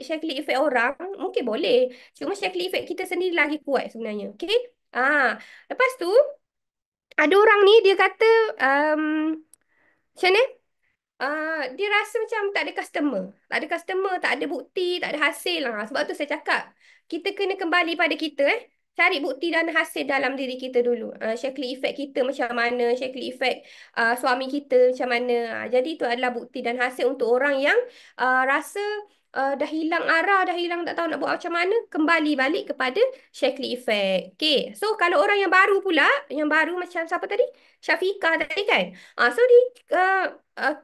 Shakily effect orang, mungkin boleh. Cuma Shakily effect kita sendiri lagi kuat sebenarnya. Okay? Lepas tu, ada orang ni dia kata, um, macam ni? Dia rasa macam tak ada customer. Tak ada customer, tak ada bukti, tak ada hasil. Sebab tu saya cakap, kita kena kembali pada kita cari bukti dan hasil dalam diri kita dulu. Shakily effect kita macam mana, Shakily effect suami kita macam mana. Jadi itu adalah bukti dan hasil untuk orang yang rasa dah hilang arah, dah hilang tak tahu nak buat macam mana, kembali balik kepada Shakily effect. Okay, so kalau orang yang baru pula, yang baru macam siapa tadi? Syafiqah tadi kan? So di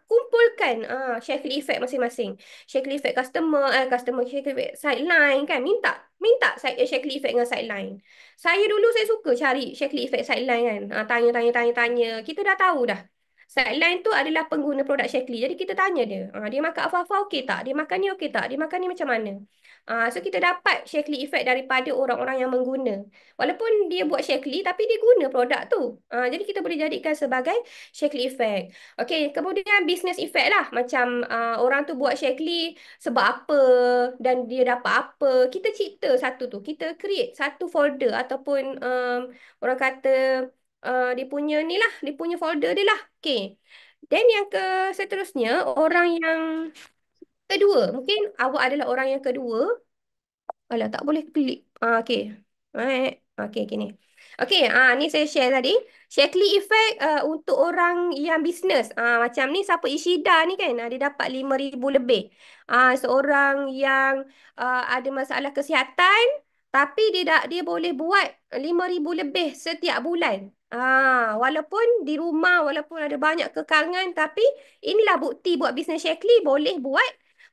kumpulkan Shakily effect masing-masing. Shakily effect customer Shakily effect sideline kan, minta Shakily effect dengan sideline. Saya dulu saya suka cari Shakily effect sideline kan. Tanya, kita dah tahu dah. Sideline tu adalah pengguna produk Shakily. Jadi kita tanya dia, dia makan apa-apa okey tak? Dia makan ni okey tak? Dia makan ni macam mana? So kita dapat Shakily effect daripada orang-orang yang mengguna. Walaupun dia buat Shakily tapi dia guna produk tu. Jadi kita boleh jadikan sebagai Shakily effect. Okey, kemudian business effect lah. Macam orang tu buat Shakily sebab apa dan dia dapat apa. Kita cipta satu tu. Kita create satu folder ataupun orang kata dia punya ni lah. Dia punya folder dia lah. Okey. Dan yang seterusnya, orang yang kedua. Mungkin awak adalah orang yang kedua. Alah, tak boleh klik. Okey. Right. Okey, ni. Okey, ni saya share tadi. Shakily effect untuk orang yang bisnes. Macam ni siapa Ishida ni kan, dia dapat 5,000 lebih. Seorang yang ada masalah kesihatan tapi dia boleh buat 5,000 lebih setiap bulan. Walaupun di rumah, walaupun ada banyak kekangan, tapi inilah bukti buat bisnes Shakily boleh buat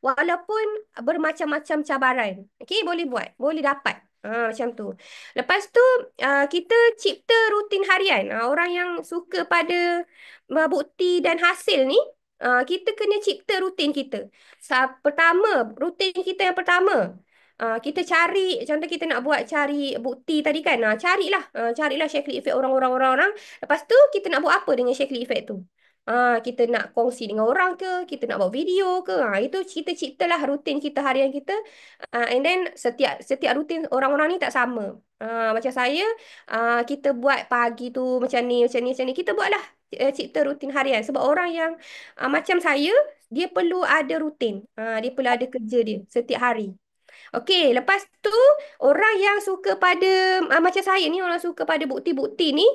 walaupun bermacam-macam cabaran. Okey, boleh buat, boleh dapat. Macam tu. Lepas tu, kita cipta rutin harian. Orang yang suka pada bukti dan hasil ni, kita kena cipta rutin kita. Pertama, rutin kita yang pertama. Kita cari, contoh kita nak buat cari bukti tadi kan. Carilah Shakily effect orang-orang. Lepas tu, kita nak buat apa dengan Shakily effect tu? Kita nak kongsi dengan orang ke, kita nak buat video ke. Itu kita ciptalah rutin kita harian kita. And then setiap rutin orang-orang ni tak sama. Macam saya, kita buat pagi tu macam ni, macam ni, macam ni. Kita buatlah cipta rutin harian. Sebab orang yang macam saya, dia perlu ada rutin. Dia perlu ada kerja dia setiap hari. Okey, lepas tu orang yang suka pada macam saya ni, orang suka pada bukti-bukti ni,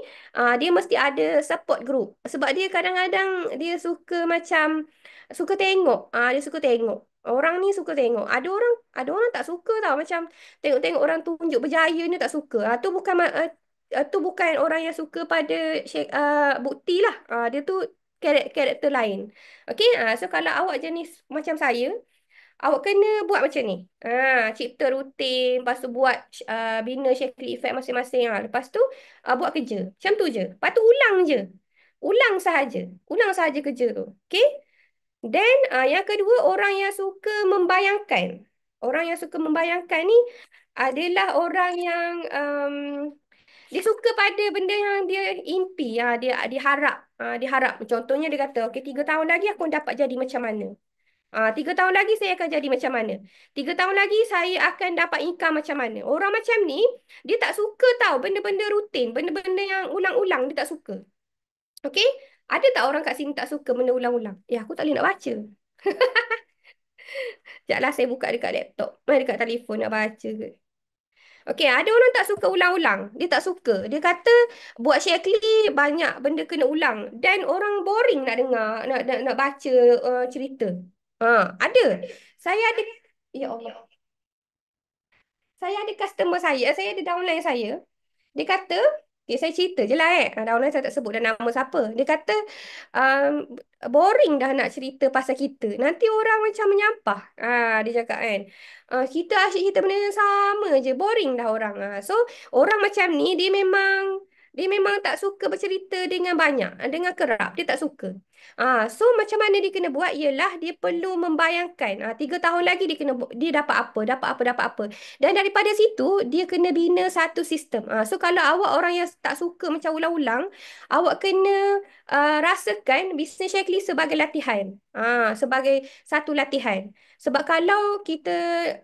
dia mesti ada support group. Sebab dia kadang-kadang dia suka macam suka tengok. Dia suka tengok. Orang ni suka tengok. Ada orang tak suka tau, macam tengok-tengok orang tunjuk berjaya ni tak suka. Tu bukan orang yang suka pada bukti lah. Dia tu karakter lain. Okey, so kalau awak jenis macam saya, awak kena buat macam ni. Cipta rutin, lepas tu buat bina Shakily effect masing-masing. Lepas tu buat kerja. Macam tu je. Lepas tu ulang je. Ulang sahaja. Ulang sahaja kerja tu. Okay? Then yang kedua, orang yang suka membayangkan. Orang yang suka membayangkan ni adalah orang yang dia suka pada benda yang dia impi. Dia harap. Dia harap. Contohnya dia kata, okay, 3 tahun lagi aku dapat jadi macam mana. 3 tahun lagi saya akan jadi macam mana? 3 tahun lagi saya akan dapat income macam mana? Orang macam ni, dia tak suka tahu benda-benda rutin, benda-benda yang ulang-ulang, dia tak suka. Okey? Ada tak orang kat sini tak suka benda ulang-ulang? Aku tak boleh nak baca. Sekejaplah saya buka dekat laptop. Dekat telefon nak baca ke. Okey, ada orang tak suka ulang-ulang. Dia tak suka. Dia kata buat Shakily banyak benda kena ulang. Dan orang boring nak dengar, nak baca cerita. Ada. Saya ada, ya Allah. Saya ada customer saya ada downline saya. Dia kata, saya cerita je lah downline saya tak sebut dah nama siapa. Dia kata, um, boring dah nak cerita pasal kita. Nanti orang macam menyampah. Dia cakap kan. Kita asyik cerita benda yang sama je. Boring dah orang. So, orang macam ni, dia memang Dia memang tak suka bercerita dengan banyak, dengan kerap. Dia tak suka. So macam mana dia kena buat ialah dia perlu membayangkan 3 tahun lagi dia dapat apa, dapat apa, dapat apa. Dan daripada situ dia kena bina satu sistem. So kalau awak orang yang tak suka macam ulang-ulang, awak kena rasakan business checklist sebagai latihan. Sebagai satu latihan. Sebab kalau kita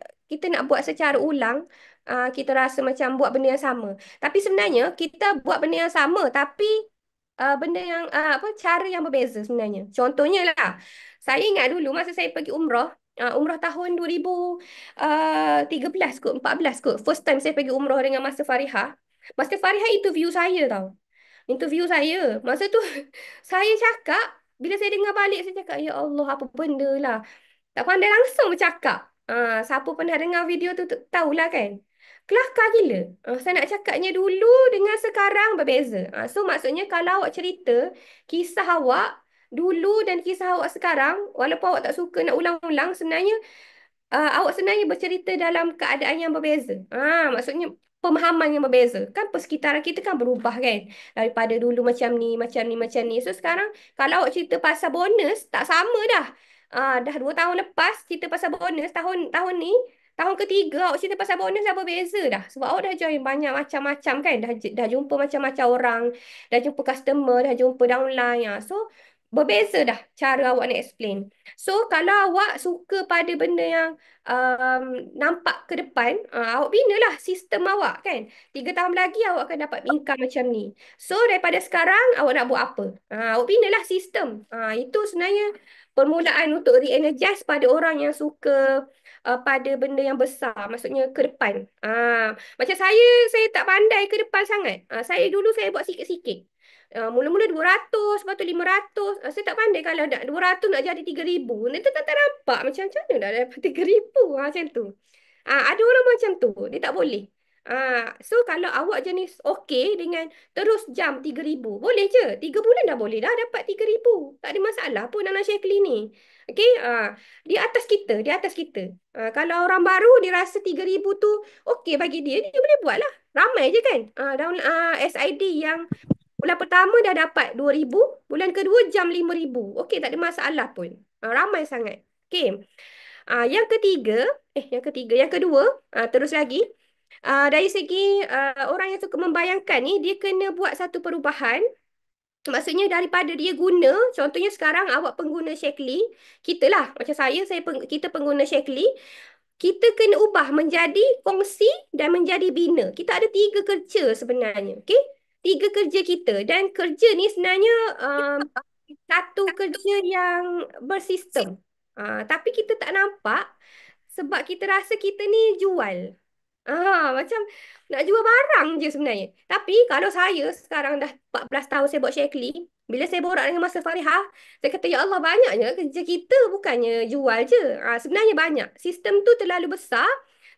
nak buat secara ulang, kita rasa macam buat benda yang sama. Tapi sebenarnya kita buat benda yang sama tapi benda yang apa cara yang berbeza sebenarnya. Contohnya lah, saya ingat dulu masa saya pergi umrah, umrah tahun 2013 kot, 14 kot. First time saya pergi umrah dengan Master Farihah. Master Farihah interview saya tau. Interview saya. Masa tu saya cakap, bila saya dengar balik saya cakap, ya Allah apa benda lah. Tak pandai langsung bercakap. Siapa pernah dengar video tu tahulah kan. Kelakar gila. Saya nak cakapnya dulu dengan sekarang berbeza. So maksudnya kalau awak cerita kisah awak dulu dan kisah awak sekarang, walaupun awak tak suka nak ulang-ulang, sebenarnya awak sebenarnya bercerita dalam keadaan yang berbeza. Maksudnya pemahaman yang berbeza. Kan persekitaran kita kan berubah kan. Daripada dulu macam ni, macam ni, macam ni. So sekarang kalau awak cerita pasal bonus, tak sama dah. Dah 2 tahun lepas cerita pasal bonus, tahun ni, tahun ketiga awak cerita pasal bonus dah berbeza dah. Sebab awak dah join banyak macam-macam kan. Dah jumpa macam-macam orang, dah jumpa customer, dah jumpa downline. So berbeza dah cara awak nak explain. So kalau awak suka pada benda yang nampak ke depan, awak binalah sistem awak kan. 3 tahun lagi awak akan dapat income macam ni. So daripada sekarang awak nak buat apa? Awak binalah sistem. Itu sebenarnya permulaan untuk re-energize pada orang yang suka pada benda yang besar. Maksudnya ke depan. Macam saya tak pandai ke depan sangat. Saya dulu saya buat sikit-sikit. Mula-mula 200, lepas tu 500. Saya tak pandai kalau nak 200 nak jadi 3,000. Nanti tak nampak macam mana dah dapat 3,000. Macam tu. Ada orang macam tu. Dia tak boleh. So kalau awak jenis okey dengan terus jam 3,000. Boleh je. 3 bulan dah boleh dah dapat 3,000. Tak ada masalah pun dalam Shaklee ni. Okey. Di atas kita. Di atas kita. Kalau orang baru dia rasa 3,000 tu okey bagi dia. Dia boleh buat lah. Ramai je kan. Down SID yang bulan pertama dah dapat 2,000, bulan kedua jam 5,000. Okey, tak ada masalah pun. Ramai sangat. Okey. Yang kedua, terus lagi. Dari segi orang yang suka membayangkan ni, dia kena buat satu perubahan. Maksudnya daripada dia guna, contohnya sekarang awak pengguna Shaklee, kita lah, macam kita pengguna Shaklee, kita kena ubah menjadi kongsi dan menjadi bina. Kita ada 3 kerja sebenarnya. Okey? 3 kerja kita. Dan kerja ni sebenarnya satu kerja yang bersistem. Tapi kita tak nampak sebab kita rasa kita ni jual. Macam nak jual barang je sebenarnya. Tapi kalau saya sekarang dah 14 tahun saya buat Shaklee, bila saya borak dengan Master Farihah, saya kata, ya Allah banyaknya kerja kita bukannya jual je. Sebenarnya banyak. Sistem tu terlalu besar,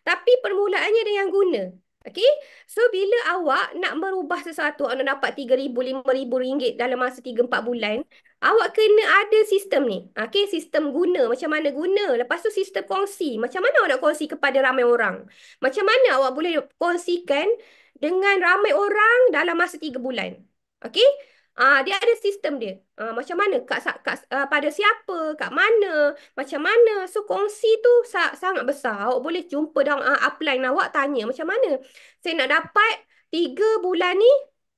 tapi permulaannya dengan guna. Okey? So, bila awak nak merubah sesuatu, awak nak dapat 3,000, 5,000 ringgit dalam masa 3-4 bulan, awak kena ada sistem ni. Okey? Sistem guna. Macam mana guna. Lepas tu sistem kongsi. Macam mana awak nak kongsi kepada ramai orang. Macam mana awak boleh kongsikan dengan ramai orang dalam masa 3 bulan. Okey? Dia ada sistem dia. Macam mana? Pada siapa? Kat mana? Macam mana? So, kongsi tu sangat besar. Awak boleh jumpa dalam upline awak, tanya macam mana? Saya nak dapat 3 bulan ni,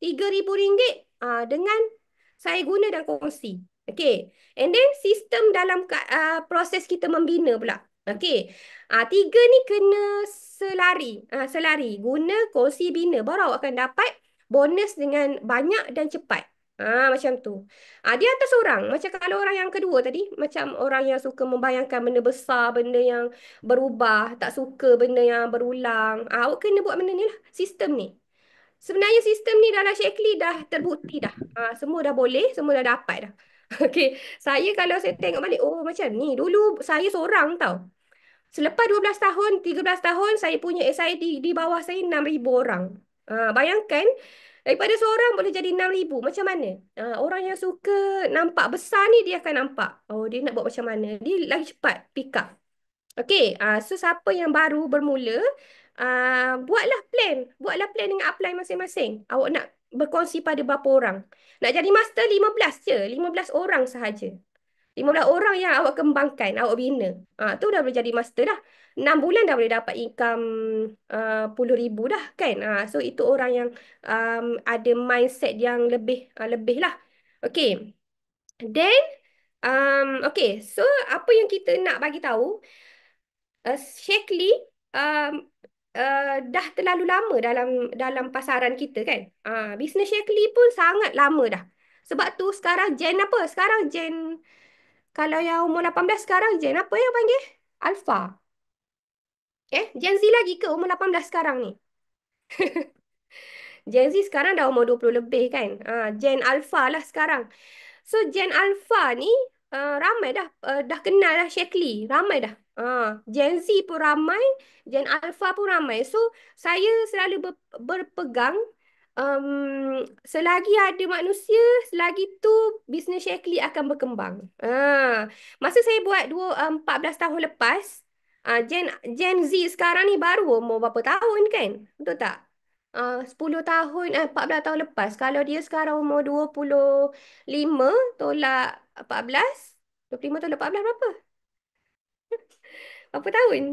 3,000 ringgit dengan saya guna dan kongsi. Okey. And then, sistem dalam proses kita membina pula. Okey. 3 ni kena selari. Selari. Guna, kongsi, bina. Baru awak akan dapat bonus dengan banyak dan cepat. Macam tu. Dia atas orang. Macam kalau orang yang kedua tadi, macam orang yang suka membayangkan benda besar, benda yang berubah, tak suka benda yang berulang. Awak kena buat benda ni lah. Sistem ni. Sebenarnya sistem ni dalam Shaklee dah terbukti dah. Semua dah boleh, semua dah dapat dah. Okey. Saya kalau saya tengok balik, oh macam ni. Dulu saya seorang tau. Selepas 12 tahun, 13 tahun, saya punya SID di bawah saya 6,000 orang. Bayangkan, daripada seorang boleh jadi 6,000. Macam mana? Orang yang suka nampak besar ni, dia akan nampak. Oh, dia nak buat macam mana. Dia lagi cepat pick up. Okey, so siapa yang baru bermula, buatlah plan. Buatlah plan dengan upline masing-masing. Awak nak berkongsi pada berapa orang. Nak jadi master 15 je. 15 orang sahaja. 15 orang yang awak kembangkan, awak bina. Tu dah boleh jadi master dah. 6 bulan dah boleh dapat income 10,000 dah kan. So itu orang yang ada mindset yang lebih lah. Okay. Then, okay. So apa yang kita nak bagi tahu, Shakely um, dah terlalu lama dalam dalam pasaran kita kan. Bisnes Shakely pun sangat lama dah. Sebab tu sekarang Gen apa? Sekarang Gen, kalau yang umur 18 sekarang Gen apa yang panggil? Alpha. Gen Z lagi ke umur 18 sekarang ni? Gen Z sekarang dah umur 20 lebih kan. Gen Alpha lah sekarang. So Gen Alpha ni ramai dah kenal dah Shakely, ramai dah. Gen Z pun ramai, Gen Alpha pun ramai. So saya selalu berpegang, selagi ada manusia, selagi tu bisnes Shakely akan berkembang. Masa saya buat 14 tahun lepas, Gen Z sekarang ni baru umur berapa tahun kan? Betul tak? 10 tahun, 14 tahun lepas. Kalau dia sekarang umur 25 tolak 14, 25 tolak 14 berapa? Berapa tahun?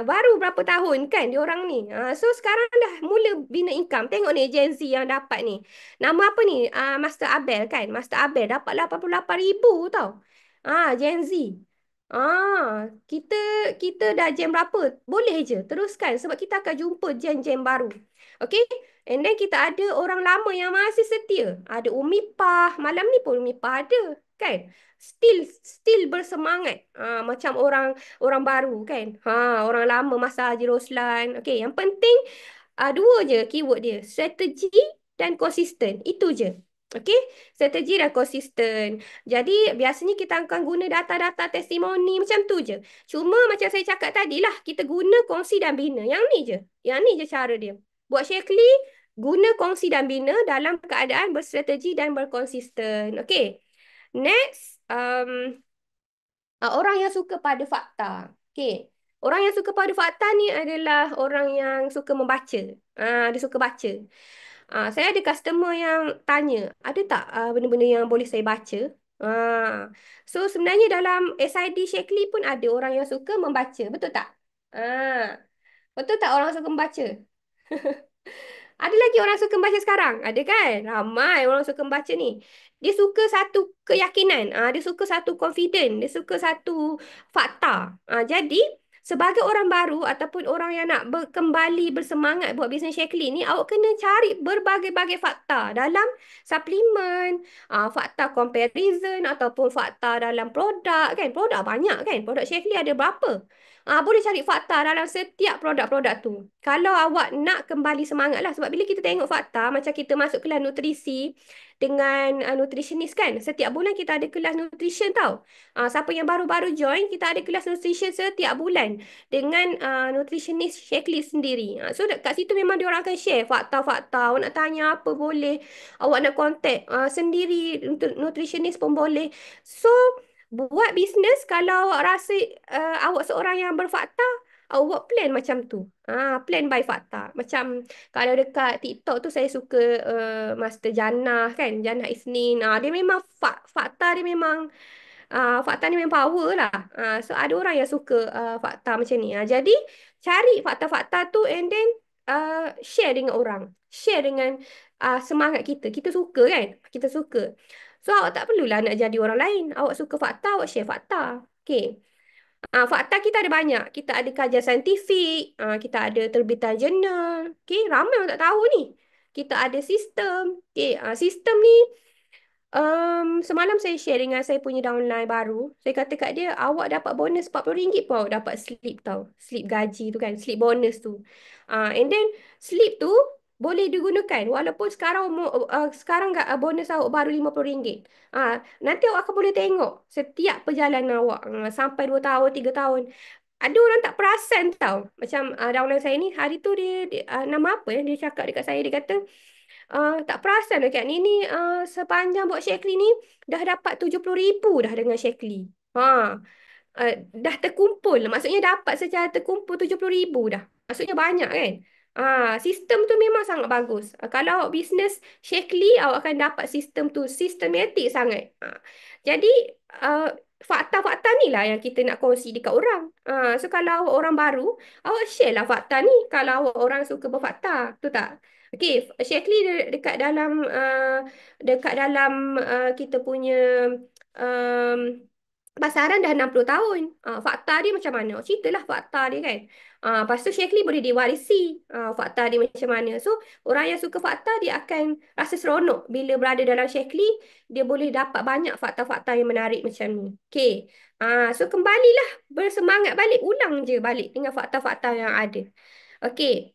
Baru berapa tahun kan dia orang ni. So sekarang dah mula bina income. Tengok ni Gen Z yang dapat ni. Nama apa ni? Master Abel kan? Master Abel dapat 88,000 tau. Gen Z. Kita kita dah gen berapa? Boleh je. Teruskan sebab kita akan jumpa gen-gen baru. Okay? And then kita ada orang lama yang masih setia. Ada Umi Pah. Malam ni pun Umi Pah ada. Kan? Still bersemangat. Macam orang orang baru kan. Orang lama masa Haji Roslan. Okey, yang penting dua je keyword dia. Strategi dan konsisten. Itu je. Okey, strategi dan konsisten. Jadi biasanya kita akan guna data-data testimoni macam tu je. Cuma macam saya cakap tadi lah, kita guna kongsi dan bina. Yang ni je. Yang ni je cara dia. Buat Shakely, guna kongsi dan bina dalam keadaan berstrategi dan berkonsisten. Okey. Next, orang yang suka pada fakta. Okey. Orang yang suka pada fakta ni adalah orang yang suka membaca. Dia suka baca. Saya ada customer yang tanya, ada tak benda-benda yang boleh saya baca? So sebenarnya dalam SID Shakely pun ada orang yang suka membaca. Betul tak? Betul tak orang suka membaca? Ada lagi orang suka membaca sekarang? Ada kan? Ramai orang suka membaca ni. Dia suka satu keyakinan. Dia suka satu confident. Dia suka satu fakta. Jadi, sebagai orang baru ataupun orang yang nak kembali bersemangat buat bisnes Shakely ni, awak kena cari berbagai-bagai fakta dalam suplemen, fakta comparison ataupun fakta dalam produk kan. Produk banyak kan. Produk Shakely ada berapa? Boleh cari fakta dalam setiap produk-produk tu. Kalau awak nak kembali semangat lah. Sebab bila kita tengok fakta, macam kita masuk kelas nutrisi dengan nutritionist kan. Setiap bulan kita ada kelas nutrition tau. Siapa yang baru-baru join, kita ada kelas nutrition setiap bulan dengan nutritionist Shakely sendiri. So kat situ memang dia orang akan share fakta-fakta. Awak nak tanya apa boleh. Awak nak contact sendiri untuk nutritionist pun boleh. So, buat bisnes kalau awak rasa awak seorang yang berfakta, awak buat plan macam tu. Plan by fakta. Macam kalau dekat TikTok tu saya suka Master Jannah kan, Jannah Isnin. Dia memang fakta dia memang fakta ni memang power lah. So ada orang yang suka fakta macam ni. Jadi cari fakta-fakta tu and then share dengan orang. Share dengan semangat kita. Kita suka kan? Kita suka. So awak tak perlulah nak jadi orang lain. Awak suka fakta, awak share fakta. Okay. Fakta kita ada banyak. Kita ada kajian saintifik, kita ada terbitan jurnal. Okay. Ramai orang tak tahu ni. Kita ada sistem. Okay. Sistem ni semalam saya share dengan saya punya downline baru. Saya kata kat dia, awak dapat bonus RM40 pun awak dapat slip tau. Slip gaji tu kan, slip bonus tu. And then slip tu boleh digunakan walaupun sekarang bonus awak baru RM50. Nanti awak akan boleh tengok setiap perjalanan awak sampai 2 tahun, 3 tahun. Ada orang tak perasan tau. Macam downline saya ni hari tu dia nama apa ya dia cakap dekat saya, dia kata tak perasan dekat ni sepanjang buat Shakely ni dah dapat 70,000 dah dengan Shakely. Dah terkumpul. Maksudnya dapat secara terkumpul 70,000 dah. Maksudnya banyak kan? Sistem tu memang sangat bagus. Kalau awak bisnes Shakely, awak akan dapat sistem tu sistematik sangat. Jadi uh, fakta-fakta ni lah yang kita nak kongsi dekat orang. So kalau awak orang baru, awak share lah fakta ni. Kalau awak orang suka berfakta, betul tak? Okay, Shakely dekat dalam kita punya um, pasaran dah 60 tahun. Fakta dia macam mana? Ceritalah fakta dia kan. Lepas tu Shakely boleh diwarisi fakta dia macam mana. So, orang yang suka fakta dia akan rasa seronok bila berada dalam Shakely, dia boleh dapat banyak fakta-fakta yang menarik macam ni. Okay. So kembalilah bersemangat balik, ulang je balik dengan fakta-fakta yang ada. Okay.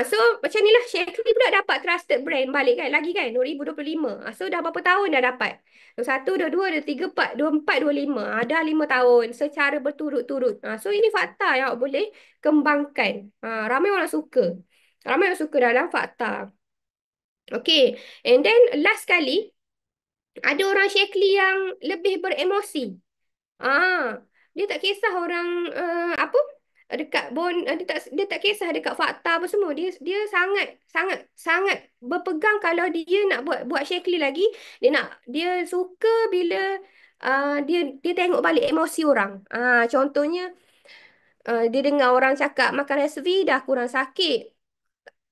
So macam ni lah Shakely pula dapat trusted brand balik kan lagi kan 2025. So dah berapa tahun dah dapat? Satu, dua, dua, dua, tiga, empat, dua, empat, dua, lima. Dah 5 tahun secara berturut-turut. So ini fakta yang awak boleh kembangkan. Ramai orang suka. Ramai orang suka dalam fakta. Okay. And then last kali, ada orang Shakely yang lebih beremosi. Ah, dia tak kisah orang apa dekat dia tak kisah dekat fakta apa semua. Dia sangat sangat sangat berpegang kalau dia nak buat buat Shakely lagi, dia suka bila dia tengok balik emosi orang. Contohnya dia dengar orang cakap makan resipi dah kurang sakit.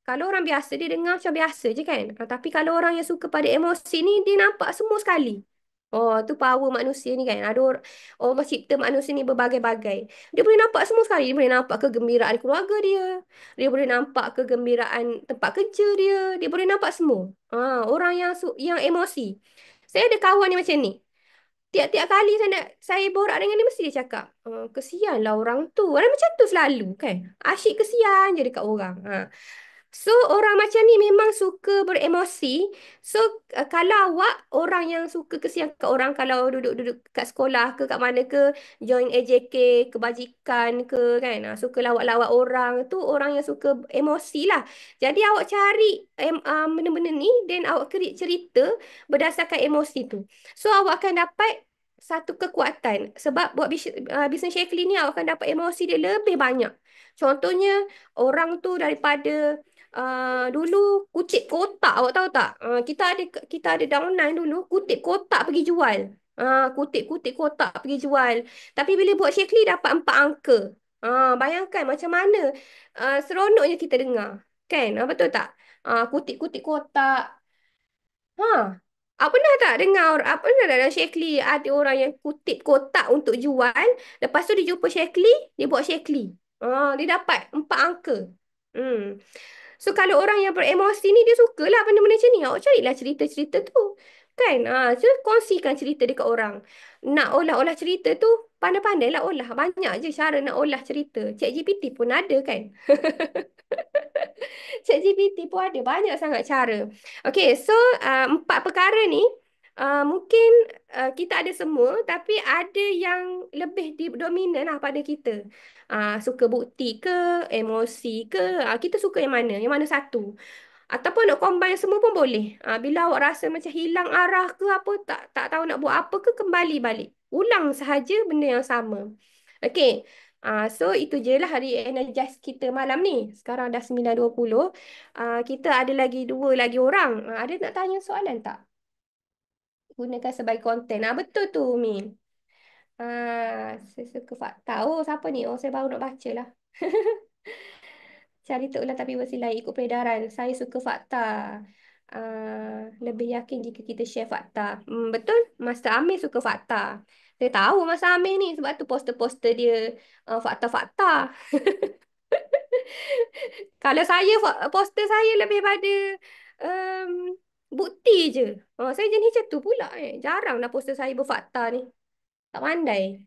Kalau orang biasa dia dengar macam biasa je kan. Tapi kalau orang yang suka pada emosi ni dia nampak semua sekali. Oh, tu power manusia ni kan. Allah cipta manusia ni berbagai-bagai. Dia boleh nampak semua sekali. Dia boleh nampak kegembiraan keluarga dia. Dia boleh nampak kegembiraan tempat kerja dia. Dia boleh nampak semua. Orang yang emosi. Saya ada kawan yang macam ni. Tiap-tiap kali saya borak dengan dia, mesti dia cakap, kesianlah orang tu. Orang macam tu selalu kan. Asyik kesian je dekat orang. So, orang macam ni memang suka beremosi. So, kalau awak orang yang suka kesian kat orang, kalau duduk-duduk kat sekolah ke kat mana ke, join AJK, kebajikan ke kan, suka lawak-lawak orang, tu orang yang suka emosi lah. Jadi, awak cari benda-benda ni, then awak create cerita berdasarkan emosi tu. So, awak akan dapat satu kekuatan. Sebab buat bisnes Shakely ni, awak akan dapat emosi dia lebih banyak. Contohnya, orang tu daripada dulu kutip kotak, awak tahu tak? Kita ada downline dulu kutip kotak pergi jual. Kutip-kutip kotak pergi jual. Tapi bila buat Shakely dapat 4 angka. Bayangkan macam mana seronoknya kita dengar. Kan? Betul tak? Kutip-kutip kotak. Ha. Apa pernah tak dengar, apa pernah tak dalam Shakely ada orang yang kutip kotak untuk jual, lepas tu dia jumpa Shakely, dia buat Shakely. Dia dapat 4 angka. Hmm. So kalau orang yang beremosi ni dia sukalah benda-benda macam ni. Awak carilah cerita-cerita tu. Kan? So kongsikan cerita dekat orang. Nak olah-olah cerita tu, pandai-pandai lah olah. Banyak je cara nak olah cerita. ChatGPT pun ada kan? ChatGPT pun ada banyak sangat cara. Okay, so 4 perkara ni mungkin kita ada semua tapi ada yang lebih dominan lah pada kita. Suka bukti ke, emosi ke, kita suka yang mana? Yang mana satu? Ataupun nak combine semua pun boleh. Bila awak rasa macam hilang arah ke apa, tak tahu nak buat apa ke, kembali balik. Ulang sahaja benda yang sama. Okay. So itu je lah hari Energize kita malam ni. Sekarang dah 9.20. Kita ada lagi 2 lagi orang. Ada nak tanya soalan tak? Gunakan sebagai konten. Betul tu, Min. Saya suka fakta. Oh, siapa ni? Oh, saya baru nak baca lah. Cerita ulang tapi bersilai ikut peredaran. Saya suka fakta. Lebih yakin jika kita share fakta. Betul, Master Amir suka fakta. Saya tahu Master Amir ni sebab tu poster-poster dia fakta-fakta. Kalau saya, poster saya lebih pada um, bukti je. Saya jenis macam tu pula. Jarang lah poster saya berfakta ni. Tak pandai.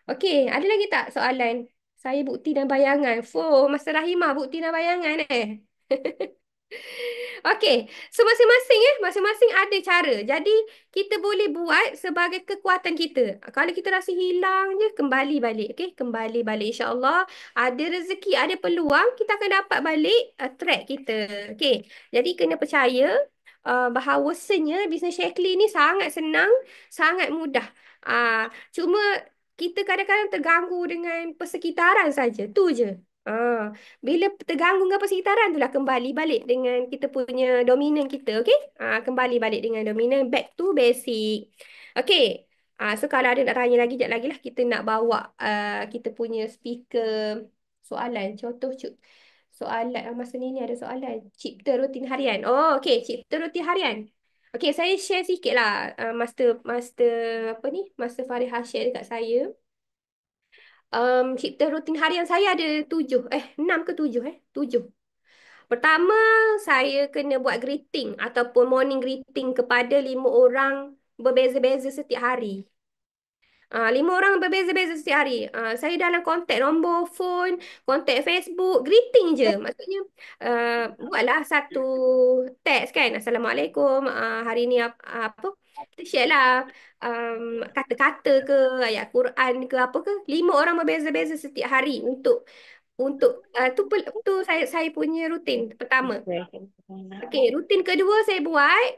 Okey, ada lagi tak soalan? Saya bukti dan bayangan. Master Rahimah bukti dan bayangan Okey, so masing-masing ada cara. Jadi kita boleh buat sebagai kekuatan kita. Kalau kita rasa hilang je, kembali balik. Okey, kembali balik insya-Allah. Ada rezeki, ada peluang, kita akan dapat balik track kita. Okey, jadi kena percaya bahawasanya bisnes Shakely ni sangat senang, sangat mudah. Cuma kita kadang-kadang terganggu dengan persekitaran saja. Tu je. Ah, bila terganggu dengan persekitaran tu lah kembali balik dengan kita punya dominan kita, okey? Kembali balik dengan dominan, back to basic. Okey. So kalau ada nak tanya lagi, jap lagi lah kita nak bawa kita punya speaker soalan. Contoh soalan masa ni ada soalan cipta rutin harian. Oh, okey, cipta rutin harian. Okey, saya share sikit lah Master apa ni? Master Fariha share dekat saya. Cipta rutin harian saya ada enam ke tujuh, tujuh. Pertama, saya kena buat greeting ataupun morning greeting kepada 5 orang berbeza-beza setiap hari. 5 orang berbeza-beza setiap hari. Saya dalam kontak nombor phone, kontak Facebook, greeting je. Maksudnya, buatlah satu teks kan. Assalamualaikum, hari ni apa? Kita share lah kata-kata ke, ayat Quran ke apa ke. 5 orang berbeza-beza setiap hari tu saya punya rutin pertama. Okey, rutin kedua saya buat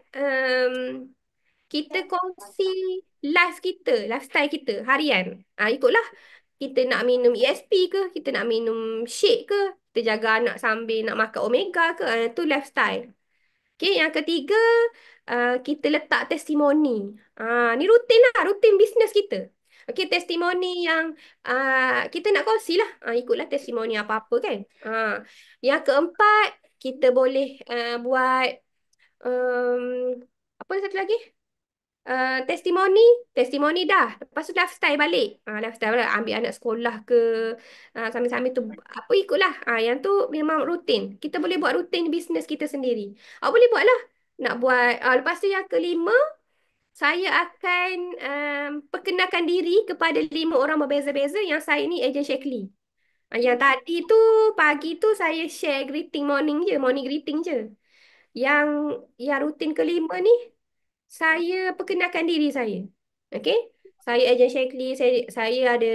kita kongsi lifestyle kita harian. Ikutlah kita nak minum ESP ke, kita nak minum shake ke, kita jaga anak sambil nak makan omega ke, tu lifestyle. Okey, yang ketiga kita letak testimoni. Ni rutin lah, rutin bisnes kita. Okey, testimoni yang kita nak kongsi lah. Ikutlah testimoni apa-apa kan. Yang keempat, kita boleh buat um, apa satu lagi? Testimoni, testimoni dah. Lepas tu lifestyle balik. Lifestyle balik. Ambil anak sekolah ke. Sambil-sambil tu. Apa ikutlah. Yang tu memang rutin. Kita boleh buat rutin bisnes kita sendiri. Boleh buat lah. Nak buat. Lepas tu yang kelima. Saya akan perkenalkan diri kepada 5 orang berbeza-beza. Yang saya ni ejen Shakely. Yang tadi tu, pagi tu saya share greeting morning je. Morning greeting je. Yang yang rutin kelima ni saya perkenalkan diri saya. Okey? Saya ejen Shakely, saya ada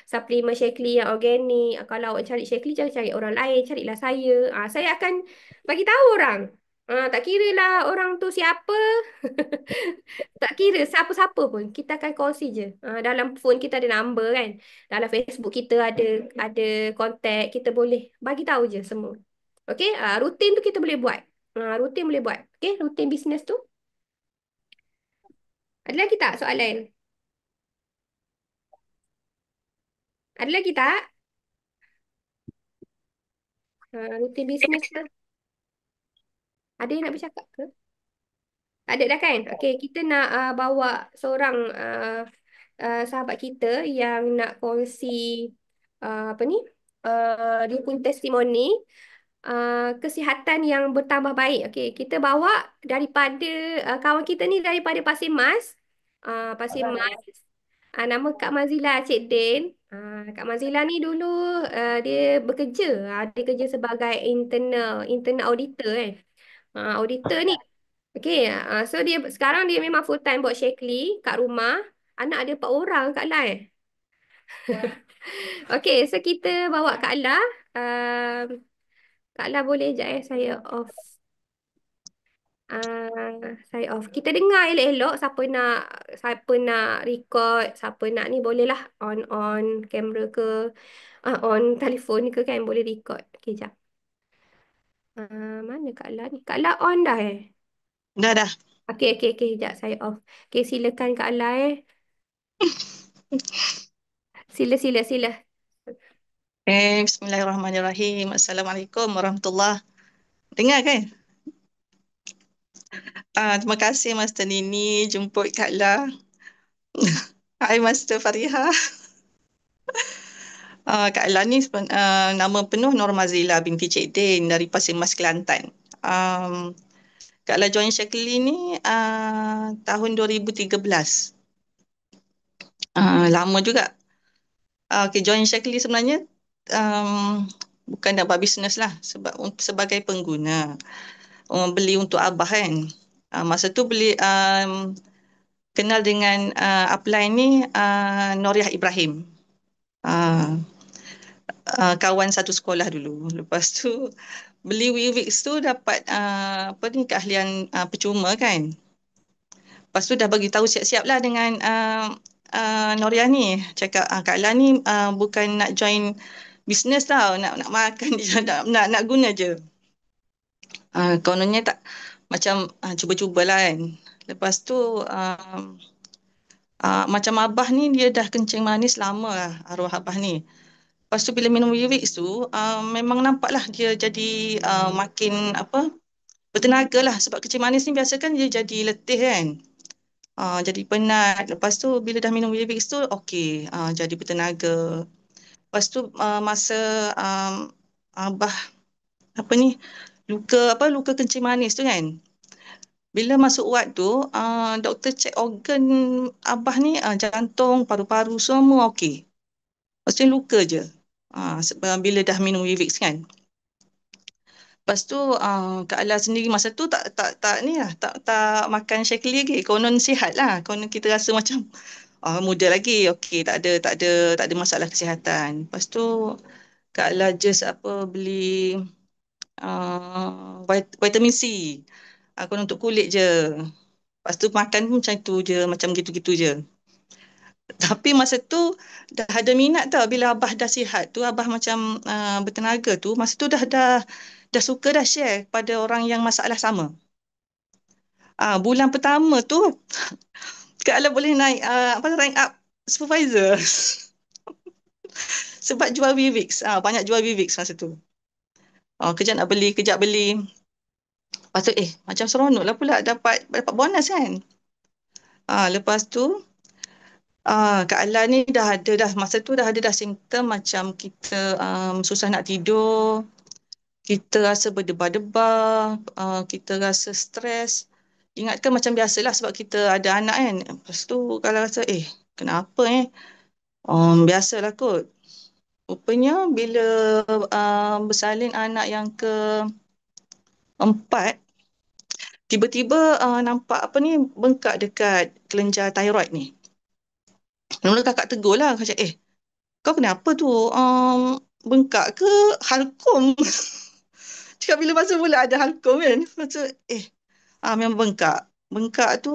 suplemen Shakely yang organik. Kalau awak cari Shakely, jangan cari orang lain, carilah saya. Saya akan bagi tahu orang. Tak kira lah orang tu siapa, tak kira siapa-siapa pun, kita akan kongsi je. Dalam phone kita ada number kan. Dalam Facebook kita ada kontak, kita boleh bagi tahu je semua. Okey? Rutin tu kita boleh buat. Rutin boleh buat. Okey, rutin bisnes tu. Ada lagi tak soalan? Ada lagi tak? Rutin bisnes tu. Ada yang nak bercakap ke? Tak ada dah kan? Okey, kita nak bawa seorang sahabat kita yang nak kongsi apa ni? Dia punya testimoni kesihatan yang bertambah baik. Okey, kita bawa daripada kawan kita ni daripada Pasir Mas. Pasir Mas. Nama Kak Mazila Cik Din. Kak Mazila ni dulu dia bekerja. Dia kerja sebagai internal auditor kan. Auditor ni. Okey, so dia sekarang dia memang full time buat Shakely kat rumah. Anak dia 4 orang Kak Lai. Okey, so kita bawa Kak La. Uh, Kak La boleh sekejap saya off. Saya off. Kita dengar elok-elok siapa nak record, siapa nak ni bolehlah on kamera ke, on telefon ke kan boleh record. Okey, jap. Mana Kak La ni? Kak La on dah Dah, dah. Okey, okey, okey. Sekejap saya off. Okey, silakan Kak La Sila, sila, sila. Bismillahirrahmanirrahim. Assalamualaikum warahmatullahi. Dengar kan? Terima kasih Master Nini jemput Kak La. Hai Master Fariha. Kak La ni nama penuh Normazila binti Cik Din dari Pasir Mas Kelantan. Kak La join Shakely ni tahun 2013. Lama juga. Join Shakely sebenarnya bukan nak buat bisnes lah, sebagai pengguna. Beli untuk abah kan. Masa tu beli kenal dengan upline ni Noriah Ibrahim. Kawan satu sekolah dulu. Lepas tu beli Wix tu dapat apa ni keahlian percuma kan. Lepas tu dah bagi tahu siap-siap lah dengan Noriah ni. Cakap Kak La ni bukan nak join bisnes tau, nak makan je, nak guna je. Kononnya tak macam cuba-cubalah kan. Lepas tu macam abah ni dia dah kencing manis lama lah arwah abah ni. Lepas tu bila minum Wewix tu memang nampaklah dia jadi makin apa bertenaga lah sebab kencing manis ni biasa kan dia jadi letih kan. Jadi penat. Lepas tu bila dah minum Wewix tu okey, jadi bertenaga. Lepas tu masa um, abah apa ni luka kencing manis tu kan. Bila masuk ward tu, doktor cek organ abah ni, jantung, paru-paru semua okey. Maksudnya luka je. Bila dah minum Wivix kan. Lepas tu Kak Ala sendiri masa tu tak ni lah, tak makan Shakily lagi. Konon sihat lah. Konon kita rasa macam muda lagi. Okey, tak ada masalah kesihatan. Lepas tu Kak Ala just beli vitamin C. Konon untuk kulit je. Lepas tu makan pun macam tu je, macam gitu-gitu je. Tapi masa tu dah ada minat tau bila abah dah sihat tu, abah macam bertenaga tu, masa tu dah suka dah share pada orang yang masalah sama. Bulan pertama tu Kak Ala boleh naik rank up supervisor sebab jual Vivix. Banyak jual Vivix masa tu. Kejap nak beli, kejap beli. Lepas tu macam seronok lah pula dapat bonus kan. Lepas tu Kak Ala ni dah masa tu dah ada dah simptom macam kita susah nak tidur, kita rasa berdebar-debar, kita rasa stres. Ingatkan macam biasalah sebab kita ada anak kan. Lepas tu kalau rasa kenapa biasalah kot. Rupanya bila bersalin anak yang keempat, tiba-tiba nampak bengkak dekat kelenjar thyroid ni. Mula kakak tegur lah, kata kau kenapa tu? Bengkak ke halkom? Cakap bila masa mula ada halkom kan. Lepas tu, memang bengkak. Bengkak tu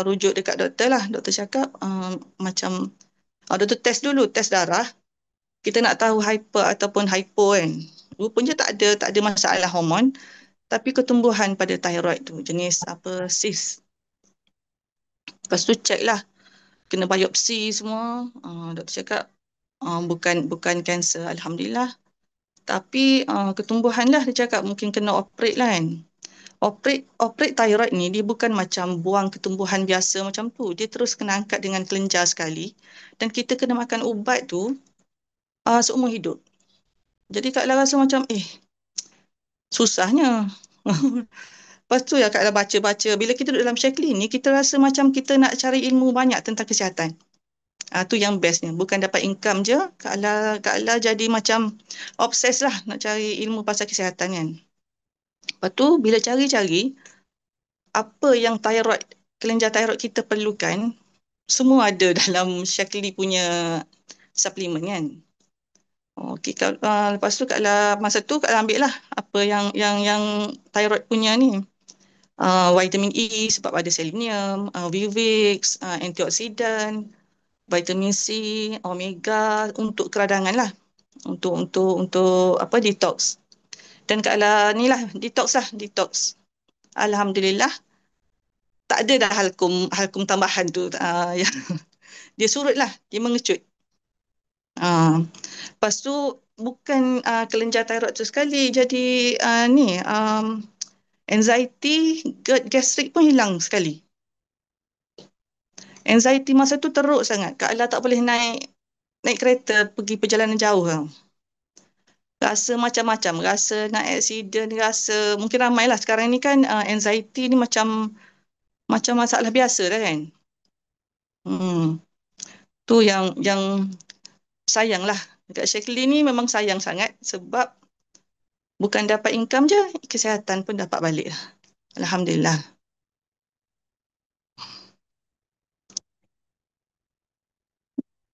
rujuk dekat doktor lah. Doktor cakap macam, doktor test dulu, test darah. Kita nak tahu hyper ataupun hypo kan. Rupanya tak ada masalah hormon. Tapi ketumbuhan pada thyroid tu, jenis cyst. Lepas tu check lah. Kena biopsi semua. Doktor cakap, bukan kanser, Alhamdulillah. Tapi ketumbuhan lah dia cakap mungkin kena operate lah kan. Operate thyroid ni dia bukan macam buang ketumbuhan biasa macam tu. Dia terus kena angkat dengan kelenjar sekali. Dan kita kena makan ubat tu seumur hidup. Jadi Kak Ella rasa macam susahnya. Lepas tu ya Kak Ella baca-baca. Bila kita duduk dalam Shakily ni kita rasa macam kita nak cari ilmu banyak tentang kesihatan. Tu yang bestnya. Bukan dapat income je. Kak Ella jadi macam obses lah nak cari ilmu pasal kesihatan kan. Lepas tu bila cari-cari, apa yang kelenjar thyroid kita perlukan, semua ada dalam Shakily punya suplemen kan. Okey, lepas tu masa tu Kak Ella ambil lah apa yang thyroid punya ni. Vitamin E sebab ada selenium, Vivix, antioksidan, vitamin C, omega untuk keradangan lah. Untuk detox. Dan Kak Ella ni lah detox. Alhamdulillah tak ada dah halkum tambahan tu yang dia surut lah, dia mengecut. Lepas tu bukan kelenjar thyroid tu sekali jadi anxiety, GERD, gastrik pun hilang sekali. Anxiety masa tu teruk sangat. Kak Ella tak boleh naik kereta pergi perjalanan jauh tau. Rasa macam-macam, rasa nak accident, rasa mungkin ramai lah sekarang ni kan anxiety ni macam masalah biasa dah kan. Tu yang sayang lah. Dekat Shakily ni memang sayang sangat sebab bukan dapat income je, kesihatan pun dapat balik lah. Alhamdulillah.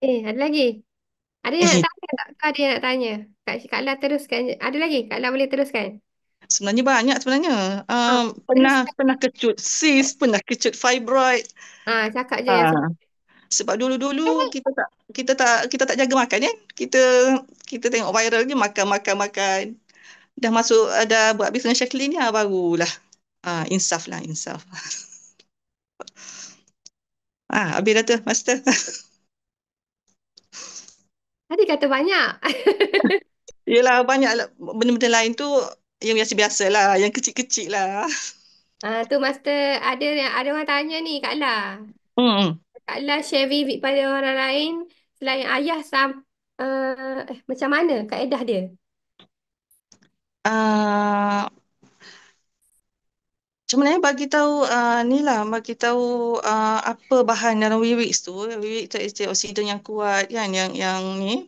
Ada lagi? Ada yang nak Eh, tanya tak? Ada yang nak tanya? Kak La teruskan. Ada lagi? Kak La boleh teruskan? sebenarnya banyak sebenarnya. Pernah Teruskan. pernah kecut cyst, pernah kecut fibroid. Cakap je yang Ah, senang. Sebab dulu-dulu kita tak jaga makan kan. Kita kita tengok viral je makan makan makan. Dah masuk ada buat bisnes Shaklee ni barulah insaf lah insaf. Habis dah tu master. Tadi kata banyak. Yelah banyak lah benda-benda lain tu yang biasa-biasa lah, yang kecil-kecil lah. Tu Master, ada orang tanya ni, Kak La. Hmm. Kak La share vivid pada orang lain selain ayah macam mana kaedah dia? Ah, Sebenarnya bagi tahu ni lah bagi tahu apa bahan dalam Wix tu. Wix tu antioksidan yang kuat kan yang ni.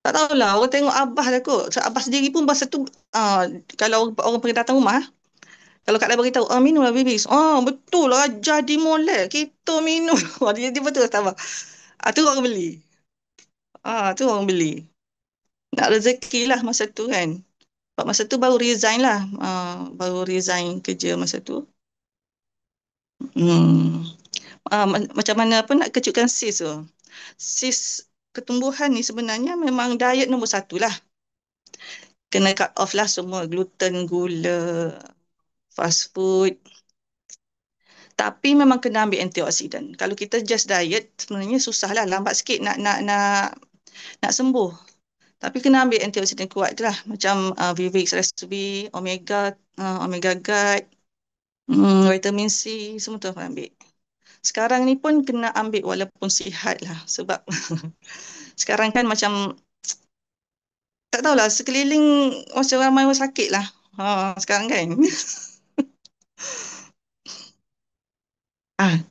Tak tahulah orang tengok Abah dah kot. So, Abah sendiri pun masa tu kalau orang pergi datang rumah, kalau Kak Lai beritahu, minumlah Wix. Betul lah jadi molek. Kita minum. Dia betul kata Abah. Tu orang beli. Tu orang beli. Nak rezeki lah masa tu kan. Sebab masa tu baru resign lah. Baru resign kerja masa tu. Hmm. Macam mana pun nak kejutkan sis tu. Sis ketumbuhan ni sebenarnya memang diet nombor satu lah. Kena cut off lah semua gluten, gula, fast food. Tapi memang kena ambil antioksidan. Kalau kita just diet, sebenarnya susah lah. Lambat sikit nak sembuh. Tapi kena ambil antioksidan kuat je lah. Macam Vivix Restobi, Omega Guard, vitamin C, semua tu kena ambil. Sekarang ni pun kena ambil walaupun sihat lah. Sebab sekarang kan macam, tak tahulah, sekeliling macam ramai orang sakit lah. Sekarang kan.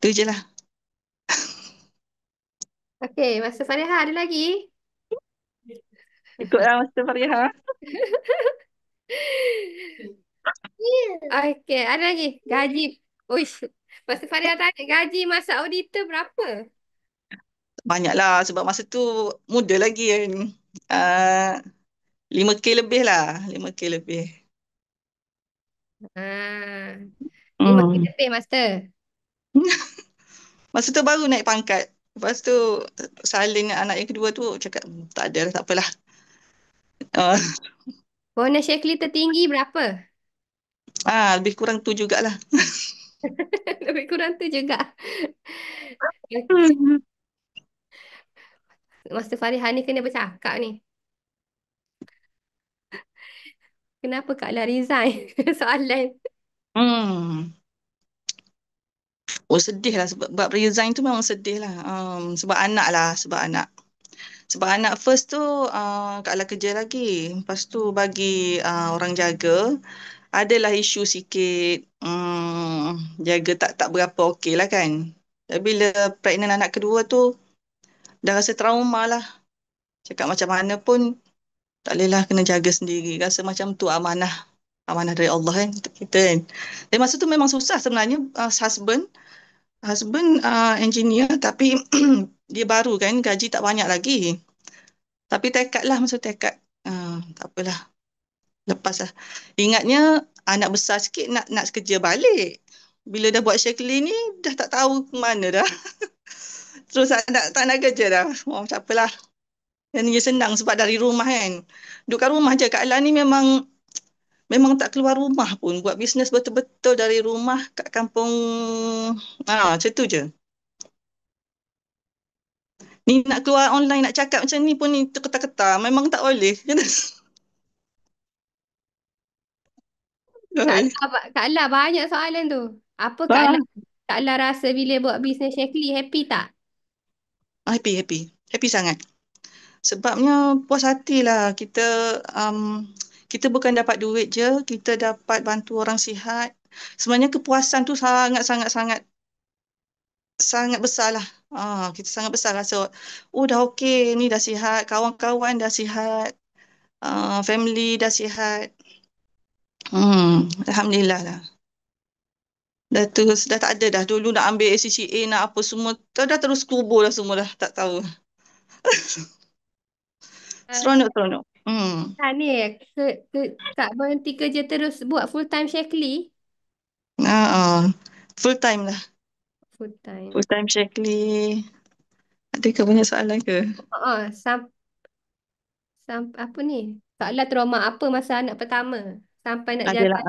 Tu je lah. Okey, Master Fariha ada lagi? Ikutlah Master Fariha. Okey, ada lagi. Gaji. Uish. Master Fariha tanya, gaji masa auditor berapa? Banyaklah sebab masa tu muda lagi kan. Uh, 5K lebih lah. 5K lebih. Ah, 5 Hmm. lebih, Master. Masa tu baru naik pangkat. Lepas tu salin anak yang kedua tu cakap tak ada lah, tak apalah. Uh, Bonus Shakely tertinggi berapa? Lebih kurang tu jugalah. Lebih kurang tu juga. Hmm. Master Fariha ni kena bercakap ni. Kenapa Kak La resign? Soalan. Hmm. Sedih lah sebab resign tu memang sedih lah. Sebab anak lah, sebab anak. Sebab anak first tu Kak Ala kerja lagi. Lepas tu bagi orang jaga. Adalah isu sikit. Jaga tak berapa okey lah kan. Tapi bila pregnant anak kedua tu, dah rasa trauma lah. Cakap macam mana pun, tak bolehlah kena jaga sendiri. Rasa macam tu amanah. Amanah dari Allah kan, untuk kita kan. Dan masa tu memang susah sebenarnya. Husband engineer tapi dia baru kan, gaji tak banyak lagi. Tapi tekad lah, masa tekad. Tak apalah, lepas lah. Ingatnya anak besar sikit nak kerja balik. Bila dah buat Shaklee ni, dah tak tahu ke mana dah. Terus tak nak kerja dah. Tak apalah. Dan dia senang sebab dari rumah kan. Duduk kat rumah je. Kak Ala ni memang tak keluar rumah pun. Buat bisnes betul-betul dari rumah kat kampung. Macam tu je. Ni nak keluar online, nak cakap macam ni pun ni terketar-ketar. Memang tak boleh. Kak La banyak soalan tu. Apa Ah, Kak La rasa bila buat bisnes Shakely happy tak? happy, happy. Happy sangat. Sebabnya puas hatilah um, kita bukan dapat duit je, kita dapat bantu orang sihat. Sebenarnya kepuasan tu sangat sangat sangat sangat besar lah. Kita sangat besar rasa, dah okey, ni dah sihat, kawan-kawan dah sihat, family dah sihat. Alhamdulillah lah. Dah tak ada dah. Dulu nak ambil ACCA, nak apa semua, dah terus kubur dah semua dah, tak tahu. Seronok, seronok. Ni ke, ke, Kak berhenti kerja terus buat full time Shakely? Ah, ah. Full time lah. Full time. Full time Shaklee. Adakah banyak soalan ke? Oh, apa ni? Soalan trauma apa masa anak pertama sampai nak jaga Adalah,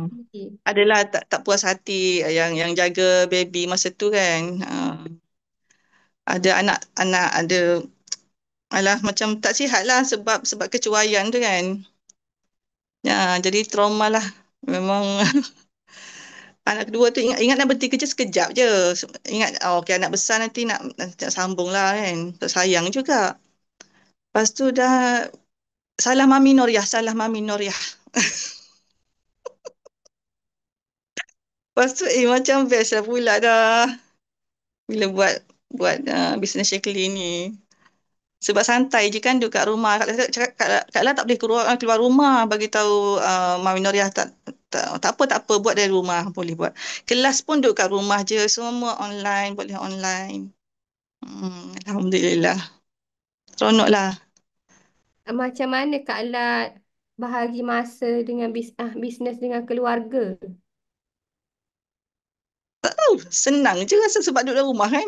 sendiri. adalah tak puas hati yang jaga baby masa tu kan. Ada anak-anak ada alah macam tak sihat lah sebab kecuaian tu kan. Ya, jadi trauma lah. Memang anak kedua tu ingatlah berhenti kerja sekejap je. Ingat okey anak besar nanti nak sambung lah kan. Tak sayang juga. Lepas tu dah salah Mami Noriah. Lepas tu macam best lah pula dah bila buat buat bisnes Shakely ni. Sebab santai je kan duduk kat rumah. Kak Ella tak boleh keluar rumah bagi tahu Mami Noriah tak apa buat dari rumah boleh buat. Kelas pun duduk kat rumah je semua online boleh online. Alhamdulillah. Seronok lah. Macam mana Kak Lat bahagi masa dengan bisnes dengan keluarga? Senang je rasa sebab duduk dalam rumah kan.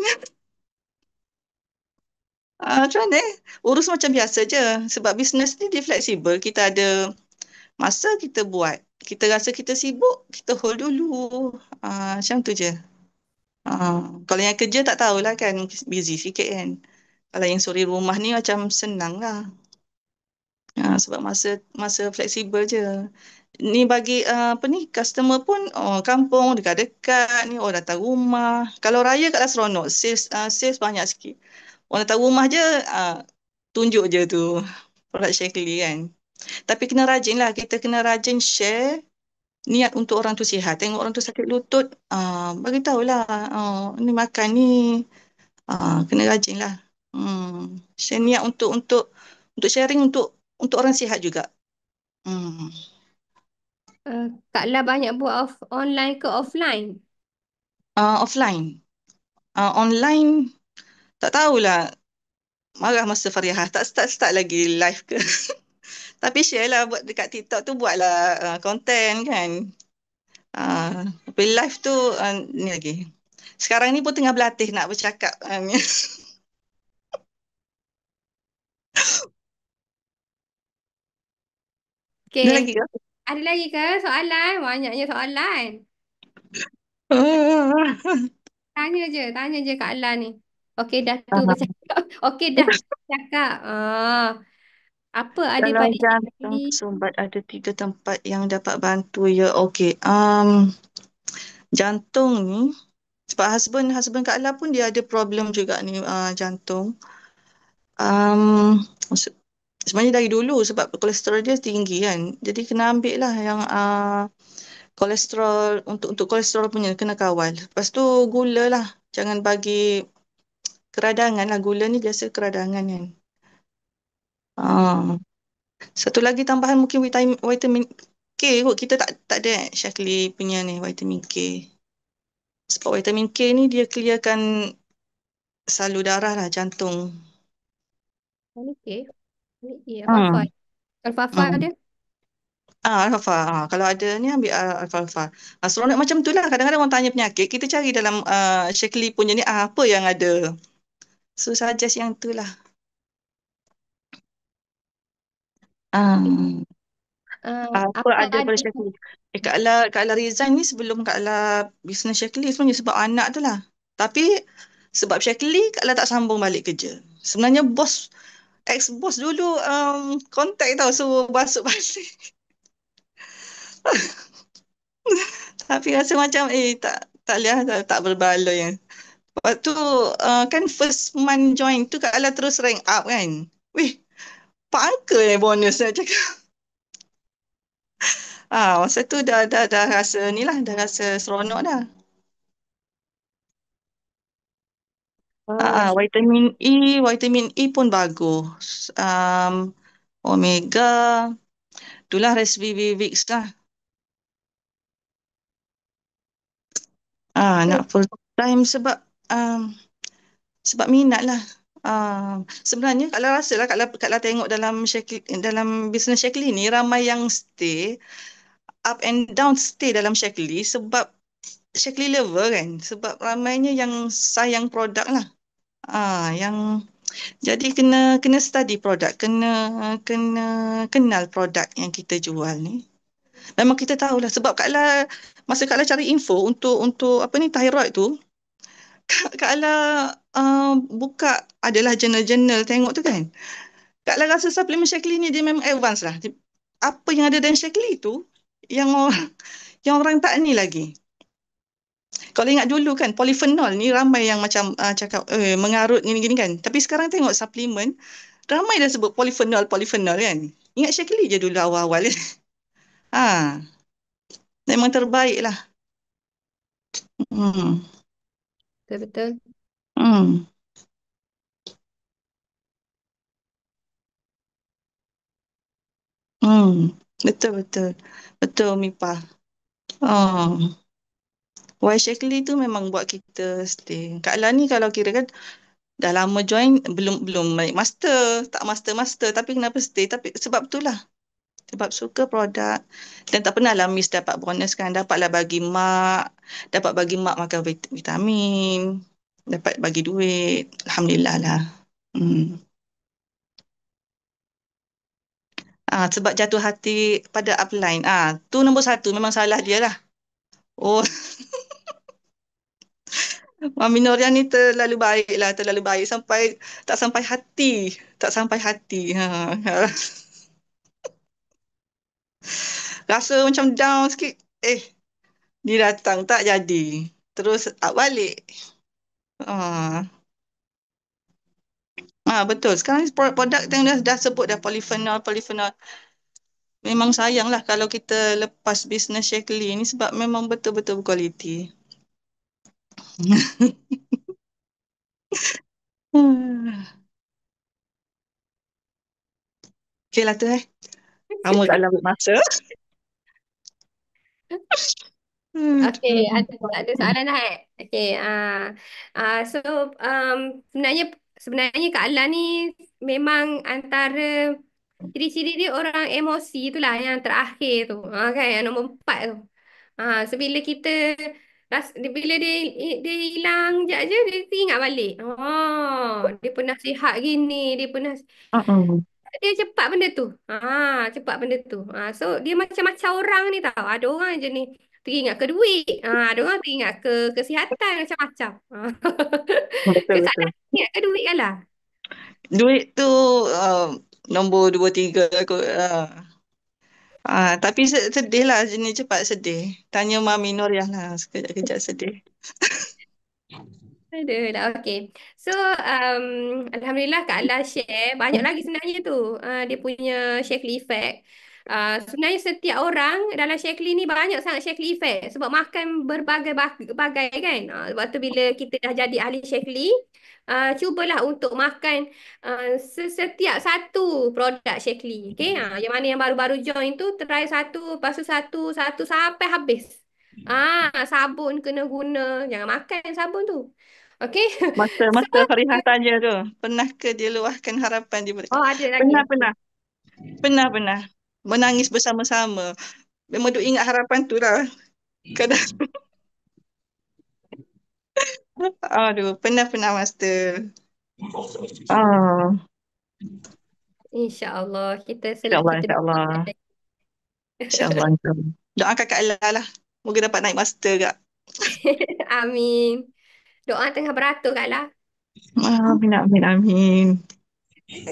Macam mana urus macam biasa je. Sebab bisnes ni dia fleksibel. Kita ada masa kita buat. Kita rasa kita sibuk, kita hold dulu. Macam tu je. Kalau yang kerja tak tahulah kan, busy sikit kan. Kalau yang suri rumah ni macam senang lah. Sebab masa masa fleksibel je. Ni bagi apa ni, customer pun kampung, dekat-dekat ni, orang datang rumah. Kalau raya kat seronok, sales banyak sikit. Orang datang rumah je, tunjuk je tu produk Shakely kan. Tapi kena rajin lah, kita kena rajin share niat untuk orang tu sihat. Tengok orang tu sakit lutut, bagi tahulah, ni makan ni, kena rajin lah. Share niat untuk sharing untuk orang sihat juga. Hmm. Kak Lat banyak buat online ke offline? Offline. Online, tak tahulah. Marah masa Farihah. Tak start lagi live ke. Tapi share lah buat dekat TikTok tu buatlah content kan. Tapi live tu ni lagi. Sekarang ni pun tengah berlatih nak bercakap. Ada Okey. lagi ke? Ada lagi ke soalan? Banyaknya soalan. Tanya je Kak Lat ni. Okey dah tu bercakap. Okey dah cakap. Apa Kalau adik-beradik jantung Shakely? tersumbat ada 3 tempat yang dapat bantu ya. Okey. Jantung ni sebab husband Kak Ella pun dia ada problem juga ni jantung. Um, se- Sebenarnya dari dulu sebab kolesterol dia tinggi kan. Jadi kena ambil lah yang kolesterol untuk kolesterol punya kena kawal. Lepas tu gula lah. Jangan bagi keradangan lah. Gula ni biasa keradangan kan. Ah, Satu lagi tambahan mungkin vitamin K kot. Kita tak ada Shakely punya ni vitamin K. Sebab vitamin K ni dia clearkan salur darah lah jantung. Okey. Alfalfa. Hmm. Alfalfa Hmm. ada? Alfalfa. Kalau ada ni ambil alfalfa. Seronok macam tu lah. Kadang-kadang orang tanya penyakit, kita cari dalam Shakely punya ni apa yang ada. So suggest yang tu lah. Ah, apa Apa ada pada ada? Shakely? Kak Ella resign ni sebelum Kak Ella business Shakely sebenarnya sebab anak tu lah. Tapi sebab Shakely Kak Ella tak sambung balik kerja. Sebenarnya ex-bos dulu contact tau suruh masuk balik. Tapi rasa macam tak lihat tak berbaloi kan. Waktu kan first month join tu Kak Ella terus rank up kan. Wih, Pak Angka bonus saya cakap. Masa tu dah rasa ni lah, dah rasa seronok dah. Oh, Vitamin E pun bagus. Omega, itulah Resvivivix lah. Nak full time sebab minat lah. Sebenarnya kalau rasa lah, kalau tengok dalam bisnes Shakely ni, ramai yang stay, up and down stay dalam Shakely sebab Shakely lover kan. Sebab ramainya yang sayang produk lah. Yang jadi kena kena study produk, kena kena kenal produk yang kita jual ni. Memang kita tahulah sebab Kak La masa Kak La cari info untuk apa ni thyroid tu, Kak La buka adalah jurnal-jurnal tengok tu kan. Kak La rasa suplemen Shaklee ni dia memang advance lah. Apa yang ada dalam Shaklee tu yang orang yang orang tak ni lagi. Kalau ingat dulu kan polifenol ni ramai yang macam cakap mengarut gini-gini kan. Tapi sekarang tengok suplemen ramai dah sebut polifenol kan. Ingat Shaklee je dulu awal-awal. Ha, memang terbaik lah. Hmm. Betul-betul. Hmm. Hmm. Betul betul. Betul Mipa. Oh. Why Shaklee tu memang buat kita stay. Kak La ni kalau kira kan dah lama join belum belum naik master, tak master tapi kenapa stay? Tapi sebab itulah. Sebab suka produk dan tak pernah lah miss dapat bonus kan. Dapatlah bagi mak, dapat bagi mak makan vitamin, dapat bagi duit. Alhamdulillah lah. Hmm. Sebab jatuh hati pada upline. Tu nombor satu memang salah dia lah. Oh, Mami Noria ni terlalu baik lah, terlalu baik sampai tak sampai hati, tak sampai hati. Rasa macam down sikit. Dia datang tak jadi. Terus up balik. Ah, betul. Sekarang ni produk yang dah sebut dah polifenol. Memang sayang lah kalau kita lepas bisnes Shaklee ni sebab memang betul-betul berkualiti. Hmm. Okey lah tu. Kamu tak ambil masa. Okey, Aduh. ada soalan dah Okey, so um, sebenarnya sebenarnya Kak Ala ni memang antara ciri-ciri dia orang emosi itulah yang terakhir tu. Kan yang nombor 4 tu. So bila kita bila dia hilang jap je dia ingat balik. Dia pernah sihat gini, dia pernah dia cepat benda tu. Cepat benda tu. So dia macam-macam orang ni tau. Ada orang je ni teringat ke duit. Ada orang teringat ke kesihatan macam-macam. Ke Betul Kak betul. ingat ke duit kan lah. Duit tu nombor dua tiga aku. Tapi sedih lah jenis cepat sedih. Tanya Mami Noriah lah sekejap-kejap sedih. Ada lah, okay. So, Alhamdulillah Kak Allah share. Banyak lagi sebenarnya tu. Dia punya Shaklee effect. Sebenarnya setiap orang dalam Shaklee ni banyak sangat Shaklee effect. Sebab makan berbagai-bagai kan. Sebab tu bila kita dah jadi ahli Shaklee, cubalah untuk makan setiap satu produk Shaklee. Okay? Yang mana yang baru-baru join tu, try satu, lepas tu satu sampai habis. Sabun kena guna. Jangan makan sabun tu. Okay. Masa So, masa Farihah tanya tu, pernah ke dia luahkan harapan dia oh berikan? ada lagi. Pernah, pernah. Pernah. Menangis bersama-sama. Memang duk ingat harapan tu lah. Kadang, pernah Master. Ah, InsyaAllah kita InsyaAllah, kita insyaAllah. InsyaAllah, insyaAllah. Doakan Kak Ella lah. Moga dapat naik Master kak. Amin. Doa tengah beratur Kak lah. Amin, amin, amin.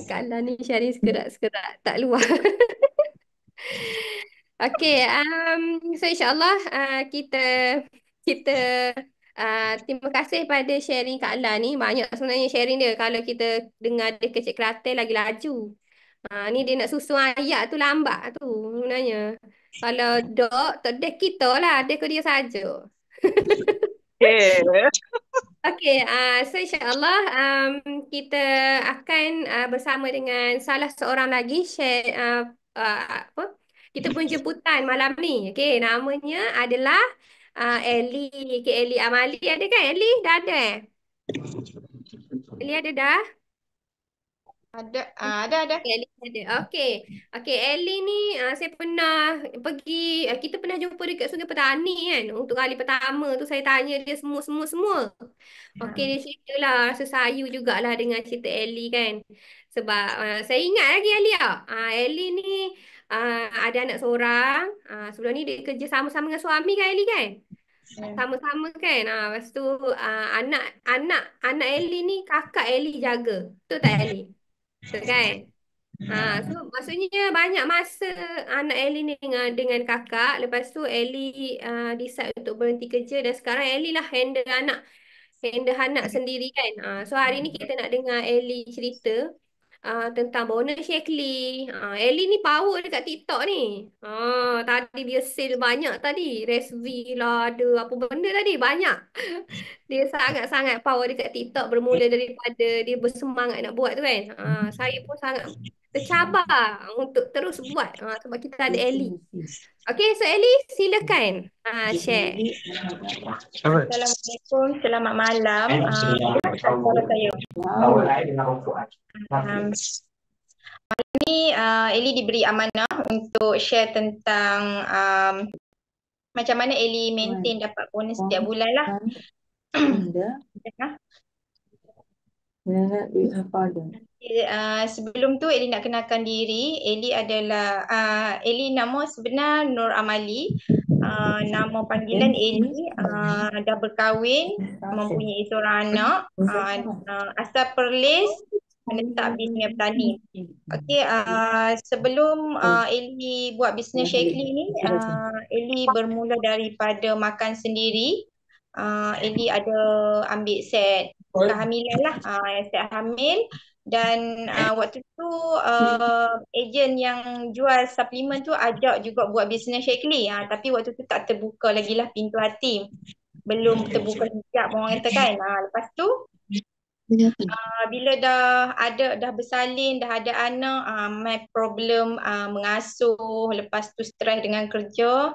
Kak lah ni sharing sekerat-sekerat tak luar. Okey, so insyaAllah kita terima kasih pada sharing Kak La ni. Banyak sebenarnya sharing dia. Kalau kita dengar dia kecil Kelantan lagi laju. Ni dia nak susun ayat tu lambat tu sebenarnya. Kalau tak dek kita lah, dek ke dia saja. Okay. Okey, so insyaAllah kita akan bersama dengan salah seorang lagi share apa? Kita punya jemputan malam ni. Okey, namanya adalah Ellie. Okey, Ellie Amali ada kan Ellie? Dah ada eh? Ellie ada dah? Ada. Ellie ada. Okey. Okey, Ellie ni saya pernah pergi, kita pernah jumpa dekat Sungai Petani kan. Untuk kali pertama tu saya tanya dia semua. Okey, dia cerita lah. Rasa sayu jugalah dengan cerita Ellie kan. Sebab saya ingat lagi Ellie ah. Ellie ni ada anak seorang. Sebelum ni dia kerja sama-sama dengan suami kan Ellie kan? Ya. Sama-sama kan. Lepas tu anak anak anak Ellie ni kakak Ellie jaga. Betul tak Ellie? Betul kan? So maksudnya banyak masa anak Ellie ni dengan kakak. Lepas tu Ellie decide untuk berhenti kerja dan sekarang Ellie lah handle anak sendiri kan. So hari ni kita nak dengar Ellie cerita tentang Bona Shakely. Ellie ni power dekat TikTok ni. Tadi dia sale banyak tadi. Resvi lah ada apa benda tadi banyak. Dia sangat-sangat power dekat TikTok bermula daripada dia bersemangat nak buat tu kan. Saya pun sangat tercabar untuk terus buat sebab kita ada Ellie. Okay, so Ellie silakan share. Assalamualaikum, selamat malam. Suara saya. Um, Ini Eli diberi amanah untuk share tentang macam mana Eli maintain dapat bonus setiap bulan lah. Sebelum tu Eli nak kenalkan diri. Eli adalah Eli nama sebenar Nur Amali. Nama panggilan Eli. Dah berkahwin, mempunyai seorang anak. Asal Perlis, menetap di Sungai Petani. Okey, sebelum Eli buat bisnes Shakely ni, Eli bermula daripada makan sendiri. Eli ada ambil set kehamilan lah, set hamil. Dan waktu tu ejen yang jual suplemen tu ajak juga buat bisnes Shakely. Tapi waktu tu tak terbuka lagi lah pintu hati. Belum terbuka hijab orang kata kan. Lepas tu bila dah bersalin, dah ada anak, my problem mengasuh, lepas tu stres dengan kerja.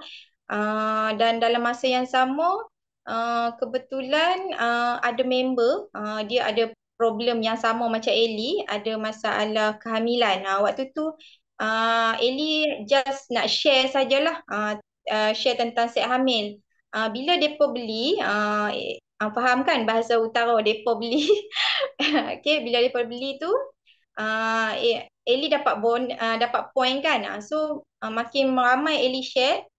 Dan dalam masa yang sama, kebetulan ada member, dia ada problem yang sama macam Ellie, ada masalah kehamilan. Waktu tu Ellie just nak share sajalah, share tentang set hamil. Bila depa beli, faham kan bahasa utara depa beli. Okay, bila depa beli tu Ellie dapat point kan. So makin ramai Ellie share,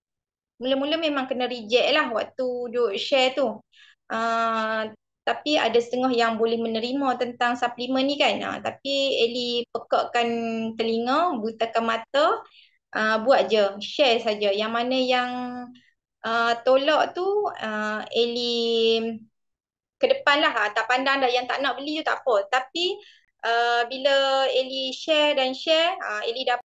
mula-mula memang kena reject lah waktu duk share tu. Tapi ada setengah yang boleh menerima tentang suplemen ni kan. Tapi Ellie pekakkan telinga, butakan mata, buat je, share saja. Yang mana yang tolak tu Ellie ke depan lah, tak pandang dah. Yang tak nak beli tu tak apa. Tapi bila Ellie share dan share, Ellie dapat